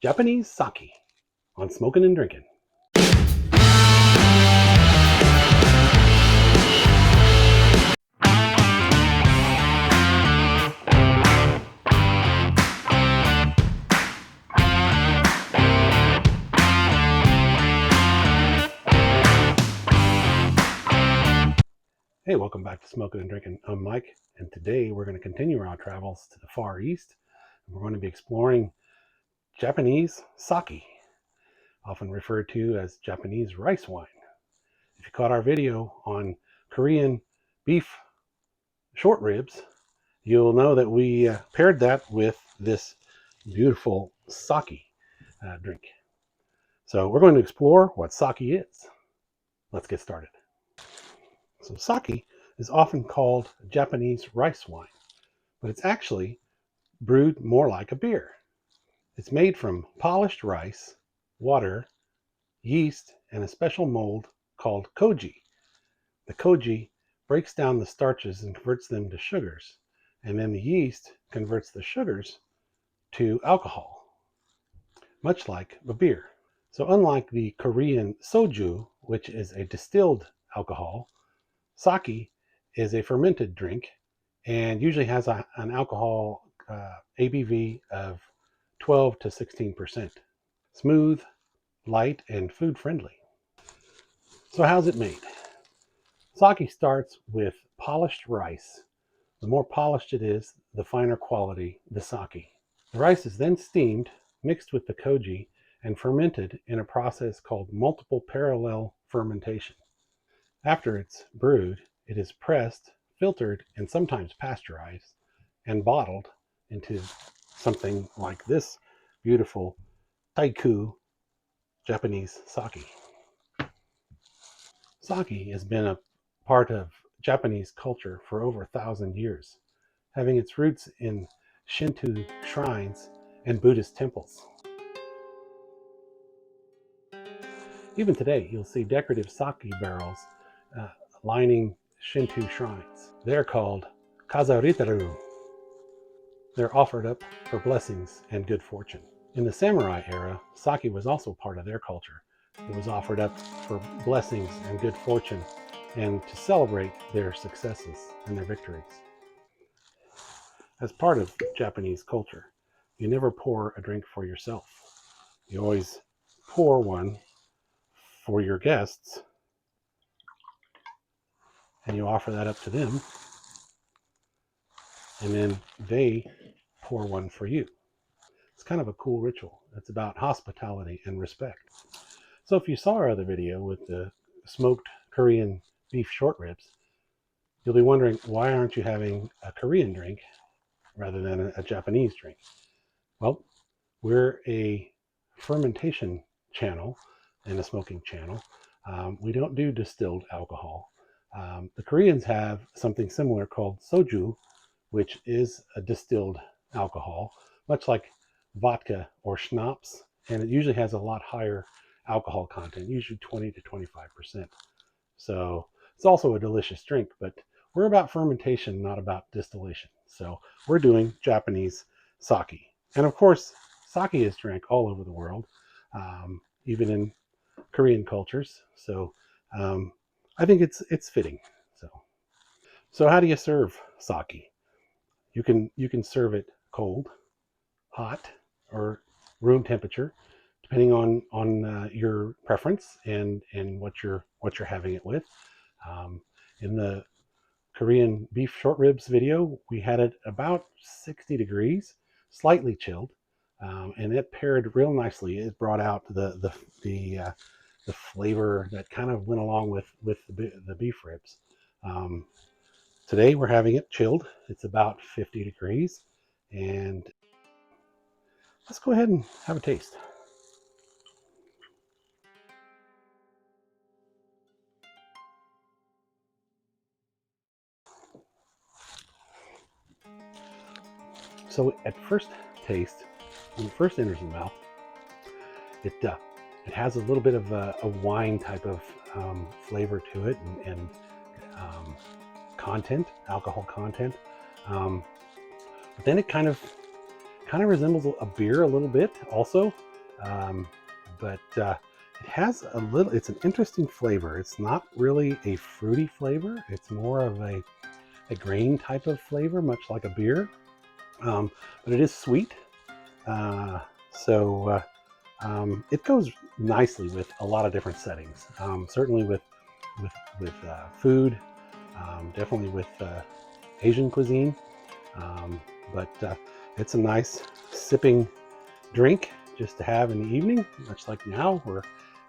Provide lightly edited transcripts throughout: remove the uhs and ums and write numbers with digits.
Japanese sake on Smokin' and Drinkin'. Hey, welcome back to Smokin' and Drinkin'. I'm Mike, and today we're going to continue our travels to the Far East. And we're going to be exploring Japanese sake, often referred to as Japanese rice wine. If you caught our video on Korean beef short ribs, you'll know that we paired that with this beautiful sake drink. So we're going to explore what sake is. Let's get started. So sake is often called Japanese rice wine, but it's actually brewed more like a beer. It's made from polished rice, water, yeast, and a special mold called koji. The koji breaks down the starches and converts them to sugars, and then the yeast converts the sugars to alcohol, much like a beer. So unlike the Korean soju, which is a distilled alcohol, sake is a fermented drink and usually has an alcohol ABV of 12 to 16%. Smooth, light, and food friendly. So how's it made? Sake starts with polished rice. The more polished it is, the finer quality the sake. The rice is then steamed, mixed with the koji, and fermented in a process called multiple parallel fermentation. After it's brewed, it is pressed, filtered, and sometimes pasteurized, and bottled into something like this beautiful Taiku Japanese sake. Sake has been a part of Japanese culture for over 1,000 years, having its roots in Shinto shrines and Buddhist temples. Even today, you'll see decorative sake barrels lining Shinto shrines. They're called kazaritaru. They're offered up for blessings and good fortune. In the samurai era, sake was also part of their culture. It was offered up for blessings and good fortune and to celebrate their successes and their victories. As part of Japanese culture, you never pour a drink for yourself. You always pour one for your guests, and you offer that up to them, and then they pour one for you. It's kind of a cool ritual. It's about hospitality and respect. So if you saw our other video with the smoked Korean beef short ribs, you'll be wondering, why aren't you having a Korean drink rather than a Japanese drink? Well, we're a fermentation channel and a smoking channel. We don't do distilled alcohol. The Koreans have something similar called soju, which is a distilled alcohol, much like vodka or schnapps, and it usually has a lot higher alcohol content, usually 20 to 25%. So it's also a delicious drink, but we're about fermentation, not about distillation. So we're doing Japanese sake. And of course, sake is drank all over the world, even in Korean cultures. So I think it's fitting. So how do you serve sake? You can serve it cold, hot, or room temperature, depending on your preference and what you're having it with. In the Korean beef short ribs video, we had it about 60 degrees, slightly chilled, and it paired real nicely. It brought out the flavor that kind of went along with the beef ribs. Today we're having it chilled. It's about 50 degrees, and let's go ahead and have a taste. So at first taste, when it first enters the mouth, it has a little bit of a wine type of flavor to it, and content, alcohol content. But then it kind of resembles a beer a little bit also. but it has a little, it's an interesting flavor. It's not really a fruity flavor. It's more of a grain type of flavor, much like a beer. But it is sweet. It goes nicely with a lot of different settings. Certainly with food, definitely with Asian cuisine. But it's a nice sipping drink just to have in the evening, much like now. We're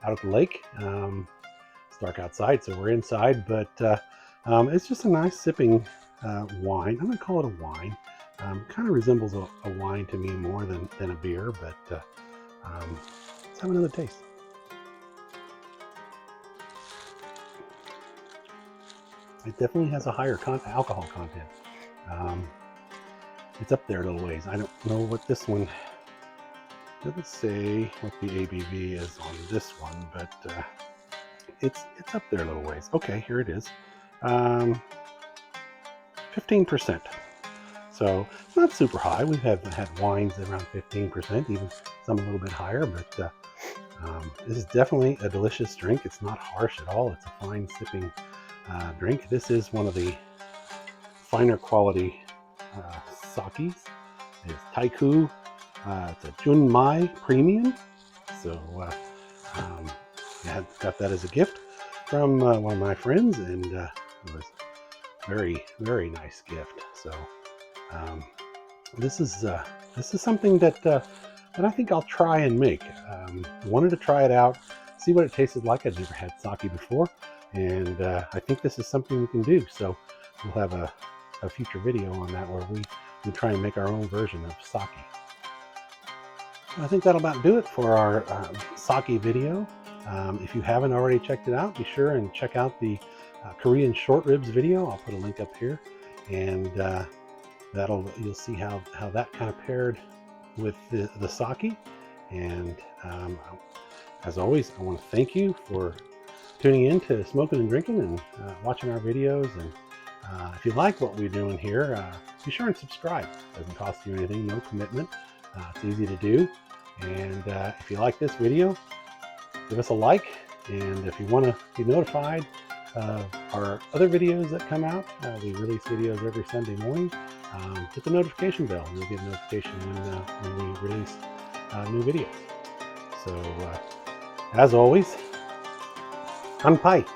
out at the lake. It's dark outside, so we're inside, but it's just a nice sipping wine. I'm going to call it a wine. Kind of resembles a wine to me more than a beer, but let's have another taste. It definitely has a higher alcohol content. It's up there a little ways. I don't know what this one, doesn't say what the ABV is on this one, but it's up there a little ways. Okay, here it is. 15%. So not super high. We've had wines around 15%, even some a little bit higher, but this is definitely a delicious drink. It's not harsh at all. It's a fine sipping drink. This is one of the finer quality sakis. It's Taiku. It's a Junmai Premium. So I got that as a gift from one of my friends, and it was very, very nice gift. So this is something that I think I'll try and make. Wanted to try it out, see what it tasted like. I'd never had sake before, and I think this is something we can do. So we'll have a future video on that where we try and make our own version of sake. I think that'll about do it for our sake video. If you haven't already checked it out, be sure and check out the Korean short ribs video. I'll put a link up here, and you'll see how that kind of paired with the sake. And as always, I want to thank you for tuning in to Smokin and Drinkin and watching our videos. And if you like what we're doing here, be sure and subscribe. It doesn't cost you anything, no commitment. It's easy to do. And if you like this video, give us a like. And if you want to be notified of our other videos that come out, we release videos every Sunday morning. Hit the notification bell, and you'll get a notification when we release new videos. So, as always, Kanpai.